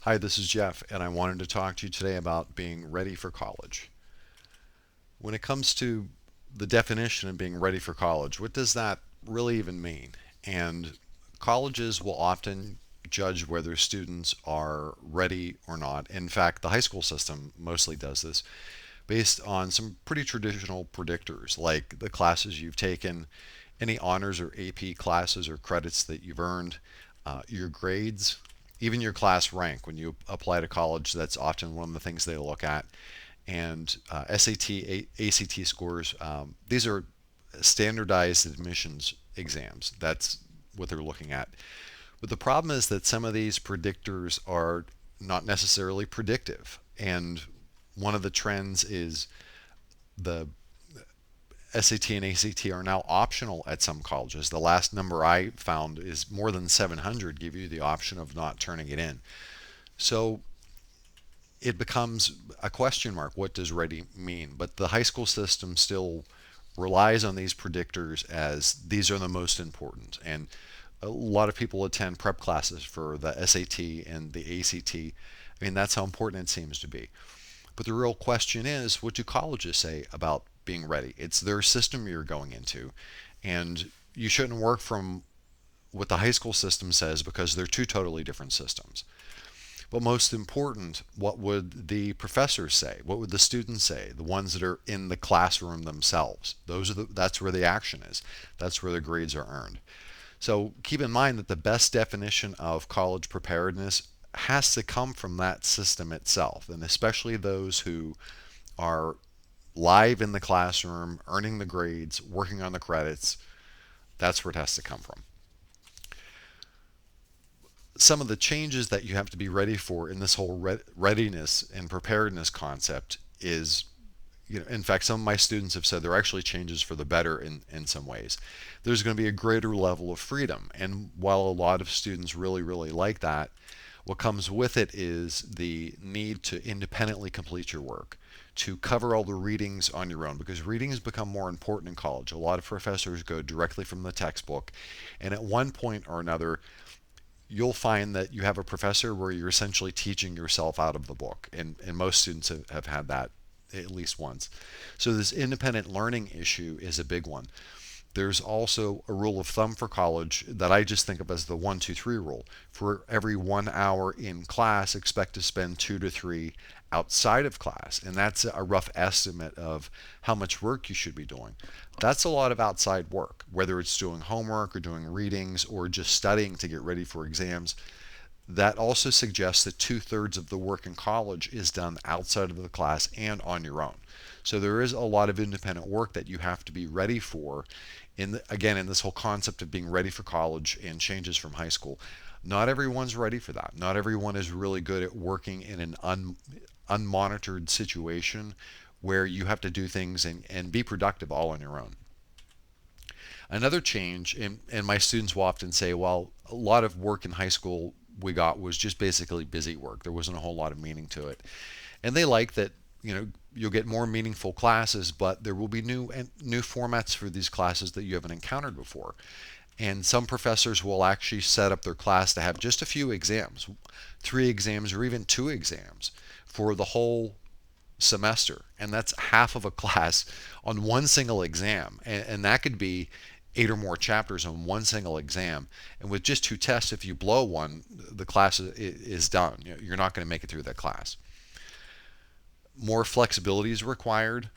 Hi, this is Jeff, and I wanted to talk to you today about being ready for college. When it comes to the definition of being ready for college, what does that really even mean? And colleges will often judge whether students are ready or not. In fact, the high school system mostly does this based on some pretty traditional predictors like the classes you've taken, any honors or AP classes or credits that you've earned, your grades, even your class rank. When you apply to college, that's often one of the things they look at. And SAT, ACT scores, these are standardized admissions exams. That's what they're looking at. But the problem is that some of these predictors are not necessarily predictive. And one of the trends is the SAT and ACT are now optional at some colleges. The last number I found is more than 700 give you the option of not turning it in. So it becomes a question mark. What does ready mean? But the high school system still relies on these predictors as these are the most important. And a lot of people attend prep classes for the SAT and the ACT. I mean, that's how important it seems to be. But the real question is, what do colleges say about being ready? It's their system you're going into, and you shouldn't work from what the high school system says because they're two totally different systems. But most important, what would the professors say? What would the students say? The ones that are in the classroom themselves. That's where the action is. That's where the grades are earned. So keep in mind that the best definition of college preparedness has to come from that system itself, and especially those who are live in the classroom, earning the grades, working on the credits. That's where it has to come from. Some of the changes that you have to be ready for in this whole readiness and preparedness concept is, in fact, some of my students have said there are actually changes for the better in some ways. There's going to be a greater level of freedom. And while a lot of students really, really like that, what comes with it is the need to independently complete your work, to cover all the readings on your own, because readings become more important in college. A lot of professors go directly from the textbook, and at one point or another, you'll find that you have a professor where you're essentially teaching yourself out of the book. And most students have had that at least once. So this independent learning issue is a big one. There's also a rule of thumb for college that I just think of as the 1, 2, 3 rule. For every 1 hour in class, expect to spend 2 to 3 outside of class. And that's a rough estimate of how much work you should be doing. That's a lot of outside work, whether it's doing homework or doing readings or just studying to get ready for exams. That also suggests that 2/3 of the work in college is done outside of the class and on your own. So there is a lot of independent work that you have to be ready for. Again, in this whole concept of being ready for college and changes from high school, not everyone's ready for that. Not everyone is really good at working in an unmonitored situation where you have to do things and be productive all on your own. Another change, and my students will often say, well, a lot of work in high school we got was just basically busy work. There wasn't a whole lot of meaning to it. And they like that, you'll get more meaningful classes, but there will be new formats for these classes that you haven't encountered before. And some professors will actually set up their class to have just a few exams, 3 exams or even 2 exams for the whole semester. And that's half of a class on one single exam. And that could be 8 or more chapters on one single exam. And with just 2 tests, if you blow one, the class is done. You're not going to make it through that class. More flexibility is required.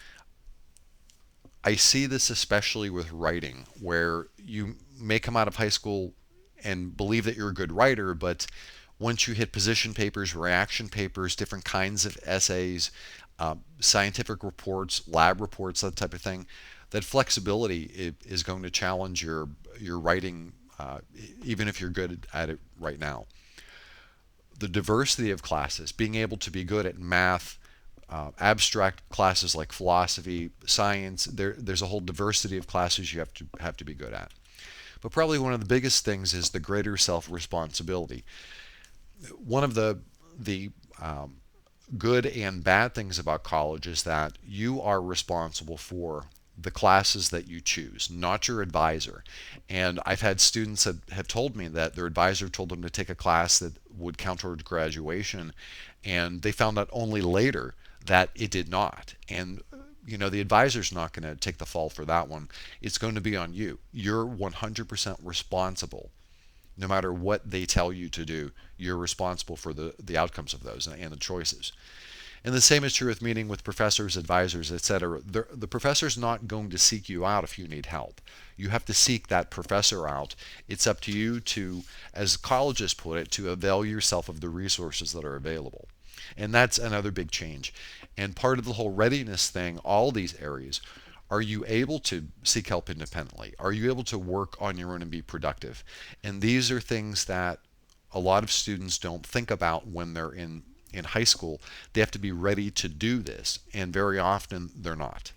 I see this especially with writing, where you may come out of high school and believe that you're a good writer, but once you hit position papers, reaction papers, different kinds of essays, scientific reports, lab reports, that type of thing, that flexibility is going to challenge your writing, even if you're good at it right now. The diversity of classes, being able to be good at math, abstract classes like philosophy, science. There's a whole diversity of classes you have to be good at. But probably one of the biggest things is the greater self-responsibility. One of the good and bad things about college is that you are responsible for the classes that you choose, not your advisor. And I've had students that have told me that their advisor told them to take a class that would count towards graduation, and they found out only later that it did not. And the advisor's not going to take the fall for that one. It's going to be on you. You're 100% responsible. No matter what they tell you to do, you're responsible for the outcomes of those and the choices. And the same is true with meeting with professors, advisors, etc. The professor's not going to seek you out if you need help. You have to seek that professor out. It's up to you to, as colleges put it, to avail yourself of the resources that are available. And that's another big change. And part of the whole readiness thing, all these areas, are you able to seek help independently? Are you able to work on your own and be productive? And these are things that a lot of students don't think about when they're in high school. They have to be ready to do this, and very often they're not.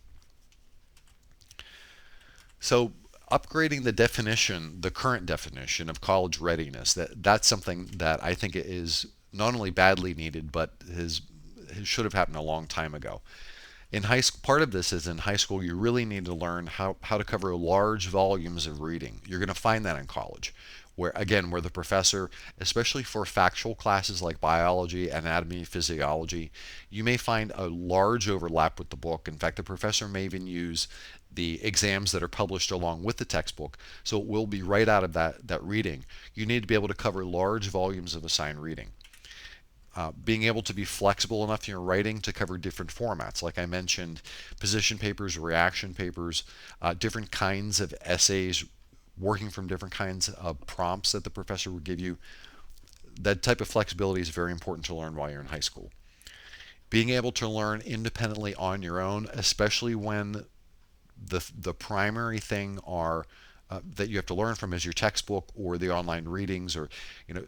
So upgrading the definition, the current definition of college readiness, that's something that I think is not only badly needed, but should have happened a long time ago. In high school, part of this is in high school, you really need to learn how to cover large volumes of reading. You're going to find that in college, where the professor, especially for factual classes like biology, anatomy, physiology, you may find a large overlap with the book. In fact, the professor may even use the exams that are published along with the textbook, so it will be right out of that reading. You need to be able to cover large volumes of assigned reading. Being able to be flexible enough in your writing to cover different formats. Like I mentioned, position papers, reaction papers, different kinds of essays, working from different kinds of prompts that the professor would give you. That type of flexibility is very important to learn while you're in high school. Being able to learn independently on your own, especially when the primary thing are that you have to learn from is your textbook or the online readings, or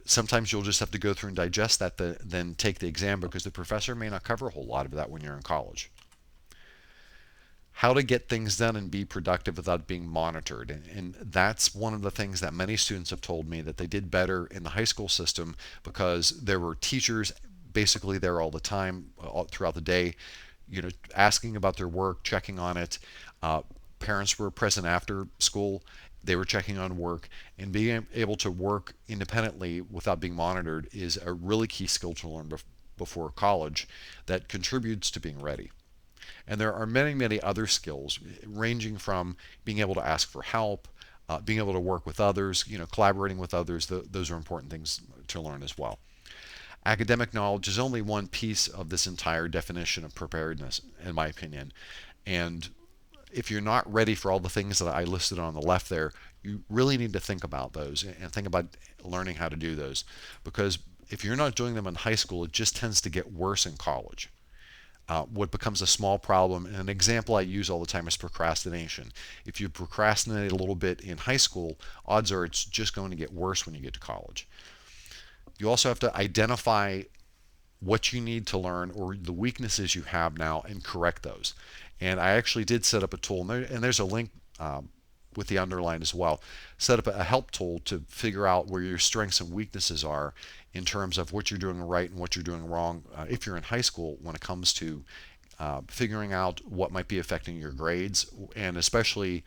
sometimes you'll just have to go through and digest that, then take the exam, because the professor may not cover a whole lot of that when you're in college. How to get things done and be productive without being monitored, and that's one of the things that many students have told me, that they did better in the high school system because there were teachers basically there all the time, throughout the day, asking about their work, checking on it. Parents were present after school. They were checking on work, and being able to work independently without being monitored is a really key skill to learn before college that contributes to being ready. And there are many, many other skills, ranging from being able to ask for help, being able to work with others, collaborating with others. Those are important things to learn as well. Academic knowledge is only one piece of this entire definition of preparedness, in my opinion. And if you're not ready for all the things that I listed on the left there, you really need to think about those and think about learning how to do those. Because if you're not doing them in high school, it just tends to get worse in college. What becomes a small problem, and an example I use all the time, is procrastination. If you procrastinate a little bit in high school, odds are it's just going to get worse when you get to college. You also have to identify what you need to learn or the weaknesses you have now and correct those. And I actually did set up a tool, and there's a link with the underline as well. Set up a help tool to figure out where your strengths and weaknesses are in terms of what you're doing right and what you're doing wrong if you're in high school, when it comes to figuring out what might be affecting your grades, and especially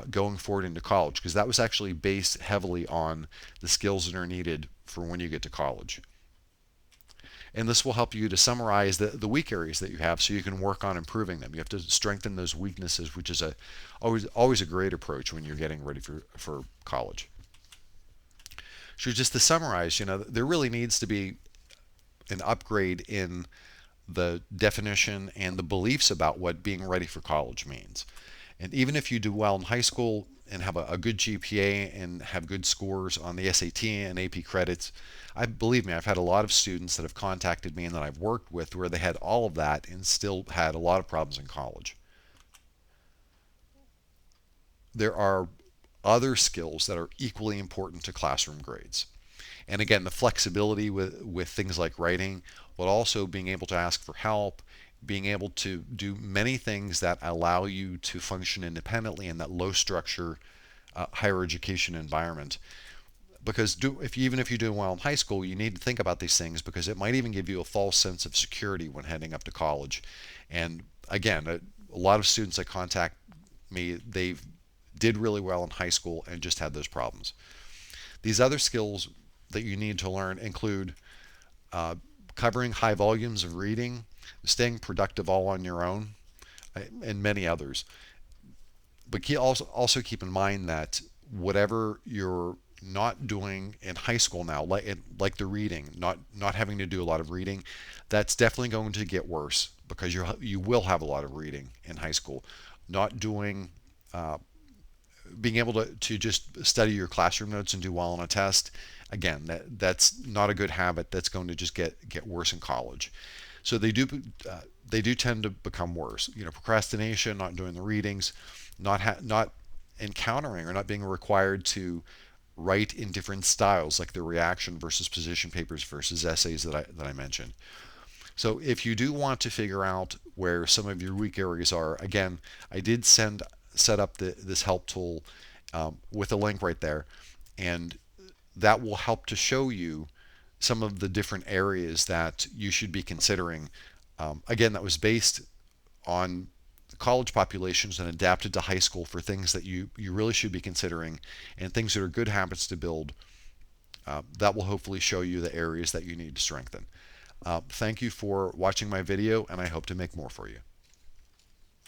going forward into college, because that was actually based heavily on the skills that are needed for when you get to college. And this will help you to summarize the weak areas that you have, so you can work on improving them. You have to strengthen those weaknesses, which is always a great approach when you're getting ready for college. So just to summarize, there really needs to be an upgrade in the definition and the beliefs about what being ready for college means. And even if you do well in high school and have a good GPA and have good scores on the SAT and AP credits, believe me, I've had a lot of students that have contacted me and that I've worked with where they had all of that and still had a lot of problems in college. There are other skills that are equally important to classroom grades. And again, the flexibility with things like writing, but also being able to ask for help, being able to do many things that allow you to function independently in that low structure higher education environment. Because even if you do well in high school, you need to think about these things, because it might even give you a false sense of security when heading up to college. And again, a lot of students that contact me, they did really well in high school and just had those problems. These other skills that you need to learn include uh, covering high volumes of reading, staying productive all on your own, and many others. But also keep in mind that whatever you're not doing in high school now, like the reading, not having to do a lot of reading, that's definitely going to get worse because you will have a lot of reading in high school. Not doing uh, Being able to just study your classroom notes and do well on a test, again, that's not a good habit. That's going to just get worse in college. So they do tend to become worse. Procrastination, not doing the readings, not encountering or not being required to write in different styles, like the reaction versus position papers versus essays that I mentioned. So if you do want to figure out where some of your weak areas are, again, I did set up this help tool with a link right there, and that will help to show you some of the different areas that you should be considering. Again, that was based on college populations and adapted to high school for things that you really should be considering and things that are good habits to build. That will hopefully show you the areas that you need to strengthen. Thank you for watching my video, and I hope to make more for you.